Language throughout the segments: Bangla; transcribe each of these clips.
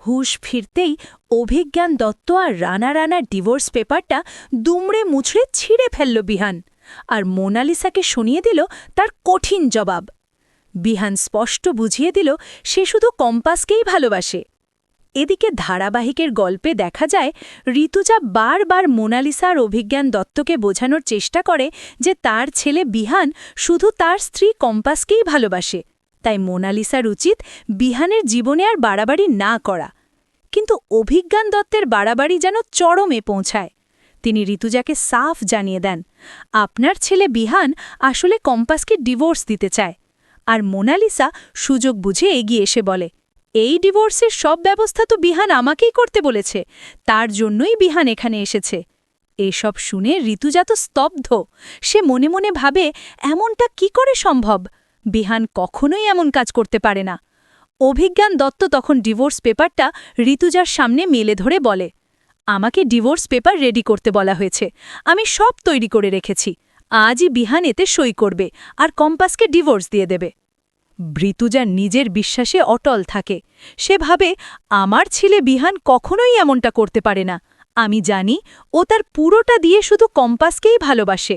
হুঁশ ফিরতেই অভিজ্ঞান দত্ত আর রানার ডিভোর্স পেপারটা দুমড়ে মুচড়ে ছিঁড়ে ফেলল বিহান, আর মোনালিসাকে শুনিয়ে দিল তার কঠিন জবাব। বিহান স্পষ্ট বুঝিয়ে দিল সে শুধু কম্পাসকেই ভালোবাসে। এদিকে ধারাবাহিকের গল্পে দেখা যায় ঋতুজা বারবার মোনালিসা আর অভিজ্ঞান দত্তকে বোঝানোর চেষ্টা করে যে তার ছেলে বিহান শুধু তার স্ত্রী কম্পাসকেই ভালোবাসে, তাই মোনালিসার উচিত বিহানের জীবনে আর বাড়াবাড়ি না করা। কিন্তু অভিজ্ঞান দত্তের বাড়াবাড়ি যেন চরমে পৌঁছায়। তিনি ঋতুজাকে সাফ জানিয়ে দেন, আপনার ছেলে বিহান আসলে কম্পাসকে ডিভোর্স দিতে চায়। আর মোনালিসা সুযোগ বুঝে এগিয়ে এসে বলে, এই ডিভোর্সের সব ব্যবস্থা তো বিহান আমাকেই করতে বলেছে, তার জন্যই বিহান এখানে এসেছে। এসব শুনে ঋতুজা তো স্তব্ধ। সে মনে মনে ভাবে, এমনটা কি করে সম্ভব? বিহান কখনোই এমন কাজ করতে পারে না। অভিজ্ঞান দত্ত তখন ডিভোর্স পেপারটা ঋতুজার সামনে মেলে ধরে বলে, আমাকে ডিভোর্স পেপার রেডি করতে বলা হয়েছে, আমি সব তৈরি করে রেখেছি। আজই বিহান এতে সই করবে আর কম্পাসকে ডিভোর্স দিয়ে দেবে। ঋতুজা নিজের বিশ্বাসে অটল থাকে। সে ভাবে, আমার ছেলে বিহান কখনোই এমনটা করতে পারে না। আমি জানি ও তার পুরোটা দিয়ে শুধু কম্পাসকেই ভালোবাসে।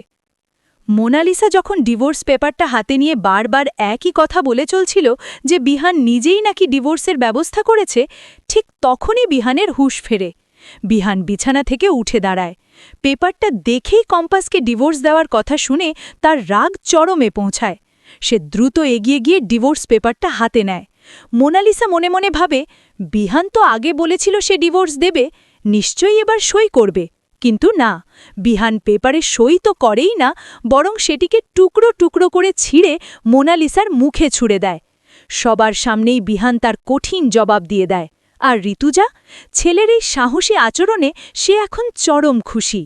মোনালিসা যখন ডিভোর্স পেপারটা হাতে নিয়ে বারবার একই কথা বলে চলছিল যে বিহান নিজেই নাকি ডিভোর্সের ব্যবস্থা করেছে, ঠিক তখনই বিহানের হুঁশ ফেরে। বিহান বিছানা থেকে উঠে দাঁড়ায়। পেপারটা দেখেই কম্পাসকে ডিভোর্স দেওয়ার কথা শুনে তার রাগ চরমে পৌঁছায়। সে দ্রুত এগিয়ে গিয়ে ডিভোর্স পেপারটা হাতে নেয়। মোনালিসা মনে মনে ভাবে, বিহান তো আগে বলেছিল সে ডিভোর্স দেবে, নিশ্চয়ই এবার সই করবে। কিন্তু না, বিহান পেপারে সই তো করেই না, বরং সেটিকে টুকরো টুকরো করে ছিঁড়ে মোনালিসার মুখে ছুঁড়ে দেয়। সবার সামনেই বিহান তার কঠিন জবাব দিয়ে দেয়। আর ঋতুজা, ছেলের এই সাহসী আচরণে সে এখন চরম খুশি।